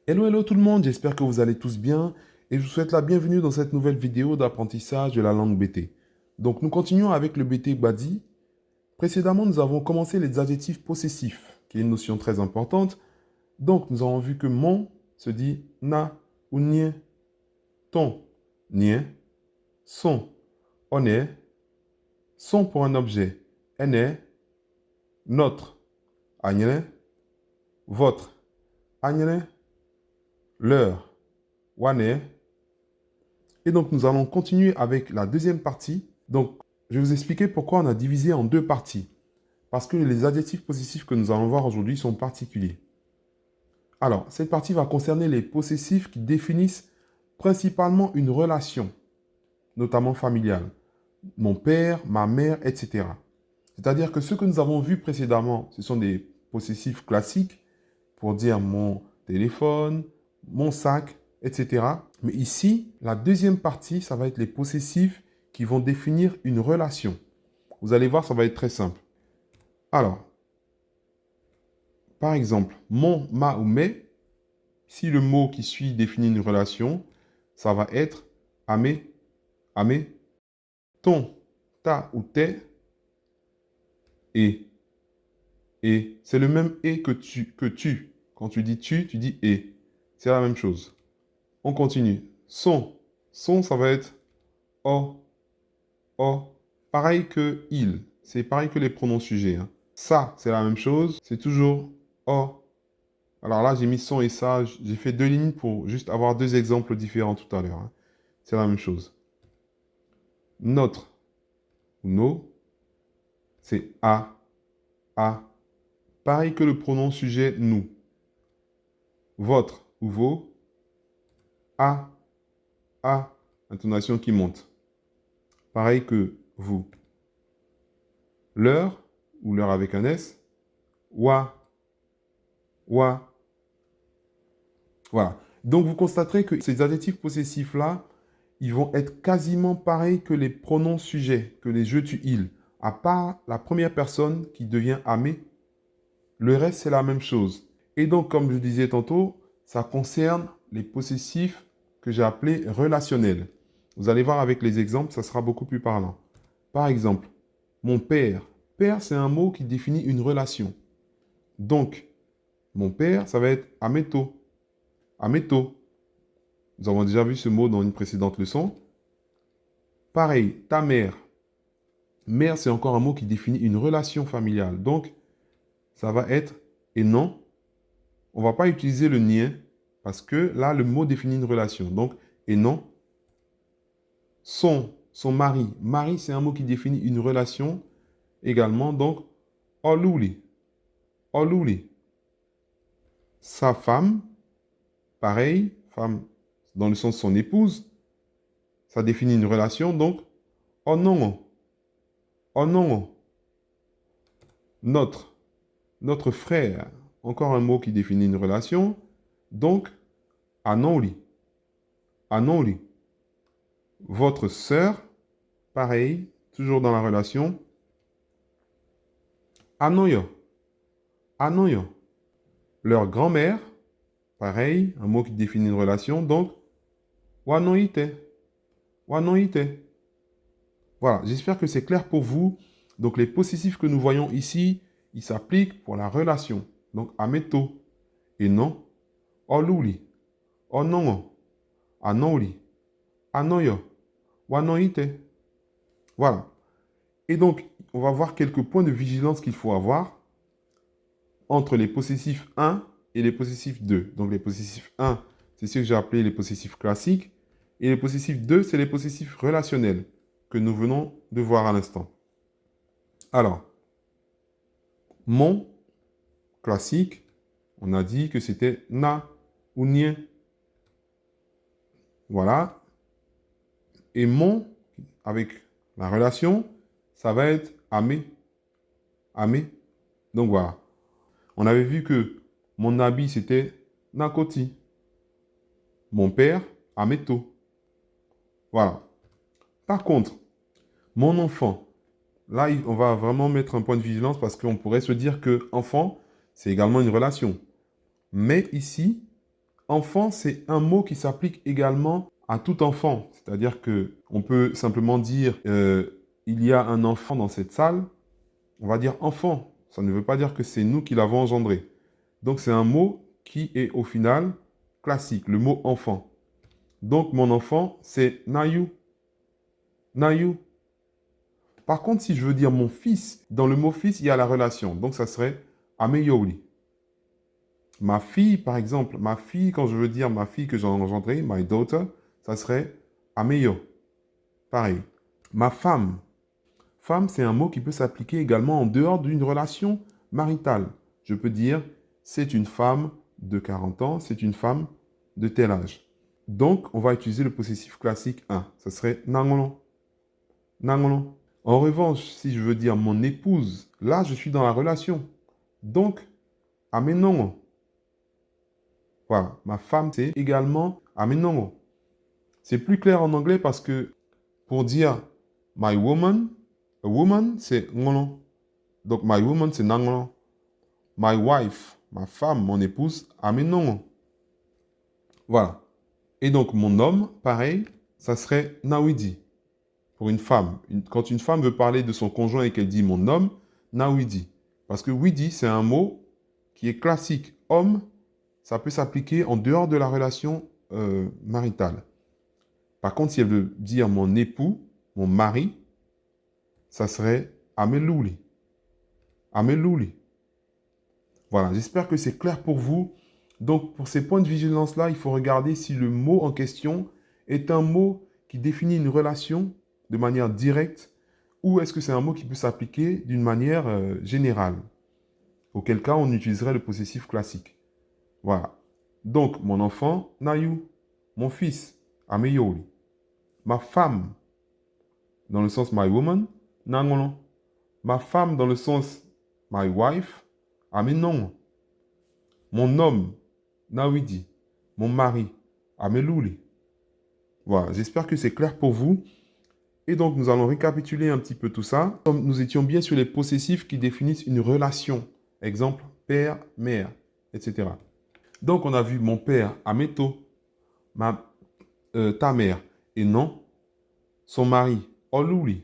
Hello, hello tout le monde, j'espère que vous allez tous bien et je vous souhaite la bienvenue dans cette nouvelle vidéo d'apprentissage de la langue BT. Donc nous continuons avec le BT Badi. Précédemment, nous avons commencé les adjectifs possessifs, qui est une notion très importante. Donc nous avons vu que mon se dit na ou nien, ton, nien, son, on est, son pour un objet, ene, notre, agnene, votre, agnene, leur, wane. Et donc, nous allons continuer avec la deuxième partie. Donc, je vais vous expliquer pourquoi on a divisé en deux parties. Parce que les adjectifs possessifs que nous allons voir aujourd'hui sont particuliers. Alors, cette partie va concerner les possessifs qui définissent principalement une relation, notamment familiale. Mon père, ma mère, etc. C'est-à-dire que ce que nous avons vu précédemment, ce sont des possessifs classiques pour dire mon téléphone, mon sac, etc. Mais ici, la deuxième partie, ça va être les possessifs qui vont définir une relation. Vous allez voir, ça va être très simple. Alors, par exemple, mon, ma ou mes, si le mot qui suit définit une relation, ça va être amé, amé, ton, ta ou tes, et. Et c'est le même et que tu. Quand tu dis tu dis et. C'est la même chose. On continue. Son. Son, ça va être o, o. Pareil que il. C'est pareil que les pronoms sujets, hein. Ça, c'est la même chose. C'est toujours o. Alors là, j'ai mis son et ça. J'ai fait deux lignes pour juste avoir deux exemples différents tout à l'heure, hein. C'est la même chose. Notre ou nos, c'est a, a. Pareil que le pronom sujet nous. Votre ou vos, a, a. Intonation qui monte. Pareil que vous. Leur, ou leur avec un S, wa, wa. Voilà. Donc, vous constaterez que ces adjectifs possessifs-là, ils vont être quasiment pareils que les pronoms sujets, que les je, tu, il. À part la première personne qui devient amé, le reste, c'est la même chose. Et donc, comme je disais tantôt, ça concerne les possessifs que j'ai appelés relationnels. Vous allez voir avec les exemples, ça sera beaucoup plus parlant. Par exemple, mon père. Père, c'est un mot qui définit une relation. Donc, mon père, ça va être ameto. Ameto. Nous avons déjà vu ce mot dans une précédente leçon. Pareil, ta mère. Mère, c'est encore un mot qui définit une relation familiale. Donc, ça va être et non. On ne va pas utiliser le nien parce que là, le mot définit une relation. Donc, et non. Son mari. Mari, c'est un mot qui définit une relation également. Donc, oluli. Oluli. Sa femme, pareil, femme dans le sens son épouse, ça définit une relation, donc, oh non, oh non, notre frère, encore un mot qui définit une relation, donc, anoli, anoli. Votre sœur, pareil, toujours dans la relation, anoyo, anoyo. Leur grand-mère, pareil, un mot qui définit une relation, donc, wanoite, wanoite. Voilà, j'espère que c'est clair pour vous. Donc, les possessifs que nous voyons ici, ils s'appliquent pour la relation. Donc, ameto et non, oluli, onongo, anoli, anoyo, wanoite. Voilà. Et donc, on va voir quelques points de vigilance qu'il faut avoir entre les possessifs 1 et les possessifs 2. Donc, les possessifs 1, c'est ce que j'ai appelé les possessifs classiques. Et les possessifs 2, c'est les possessifs relationnels que nous venons de voir à l'instant. Alors, mon classique, on a dit que c'était na ou nien. Voilà. Et mon, avec la relation, ça va être amé. Amé. Donc voilà. On avait vu que mon habit, c'était nakoti. Mon père, ameto. Voilà. Par contre, mon enfant, là, on va vraiment mettre un point de vigilance parce qu'on pourrait se dire que enfant, c'est également une relation. Mais ici, Enfant, c'est un mot qui s'applique également à tout enfant. C'est-à-dire que on peut simplement dire il y a un enfant dans cette salle. On va dire enfant. Ça ne veut pas dire que c'est nous qui l'avons engendré. Donc, c'est un mot qui est au final classique, le mot enfant. Donc, mon enfant, c'est Nayu. Nayu. Par contre, si je veux dire mon fils, dans le mot fils, il y a la relation. Donc, ça serait Ameyoli. Ma fille, par exemple, ma fille, quand je veux dire ma fille que j'ai engendrée, my daughter, ça serait Ameyo. Pareil. Ma femme. Femme, c'est un mot qui peut s'appliquer également en dehors d'une relation maritale. Je peux dire, c'est une femme de 40 ans, c'est une femme de tel âge. Donc, on va utiliser le possessif classique 1. Ça serait nangolo. Nangolo. En revanche, si je veux dire mon épouse, là, je suis dans la relation. Donc, amenongo. Voilà, ma femme, c'est également amenongo. C'est plus clair en anglais parce que pour dire my woman, a woman, c'est ngolo. Donc, my woman, c'est nangolo. My wife, ma femme, mon épouse, amenongo. Voilà. Et donc, mon homme, pareil, ça serait nawidi. Pour une femme. Quand une femme veut parler de son conjoint et qu'elle dit mon homme, nawidi. Parce que widi, c'est un mot qui est classique. Homme, ça peut s'appliquer en dehors de la relation maritale. Par contre, si elle veut dire mon époux, mon mari, ça serait amelouli. Amelouli. Voilà, j'espère que c'est clair pour vous. Donc, pour ces points de vigilance-là, il faut regarder si le mot en question est un mot qui définit une relation de manière directe ou est-ce que c'est un mot qui peut s'appliquer d'une manière générale. Auquel cas, on utiliserait le possessif classique. Voilà. Donc, mon enfant, Nayu. Mon fils, Ameyoli. Ma femme, dans le sens my woman, Nangolo. Ma femme, dans le sens my wife, Amenongo. Mon homme, Nawidi. Mon mari, Amelouli. Voilà, j'espère que c'est clair pour vous. Et donc, nous allons récapituler un petit peu tout ça. Nous étions bien sur les possessifs qui définissent une relation. Exemple, père, mère, etc. Donc, on a vu mon père, Ameto, ta mère, et non, son mari, Oluli,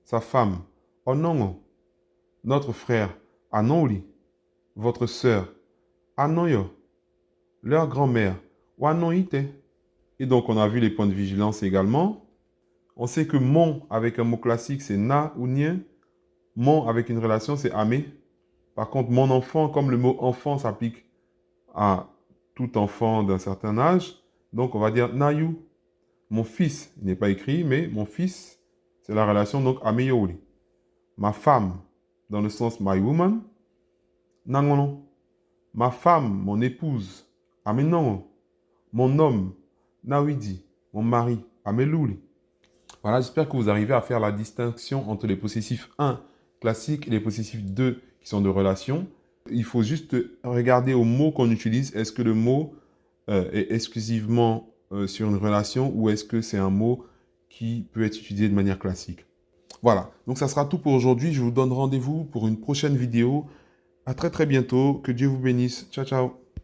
sa femme, Onongo, notre frère, Anouli, votre sœur, Anoyo, leur grand-mère, Wanoite. Et donc, on a vu les points de vigilance également. On sait que mon avec un mot classique, c'est na ou nien. Mon avec une relation, c'est amé. Par contre, mon enfant, comme le mot enfant s'applique à tout enfant d'un certain âge, donc on va dire nayu. Mon fils, il n'est pas écrit, mais mon fils, c'est la relation donc ameyoli. Ma femme, dans le sens my woman, nangolo. Ma femme, mon épouse, amenongo. Mon homme, nawidi. Mon mari, amelouli. Voilà, j'espère que vous arrivez à faire la distinction entre les possessifs 1 classiques et les possessifs 2 qui sont de relation. Il faut juste regarder au mot qu'on utilise. Est-ce que le mot est exclusivement sur une relation ou est-ce que c'est un mot qui peut être utilisé de manière classique? Voilà, donc ça sera tout pour aujourd'hui. Je vous donne rendez-vous pour une prochaine vidéo. À très très bientôt. Que Dieu vous bénisse. Ciao, ciao.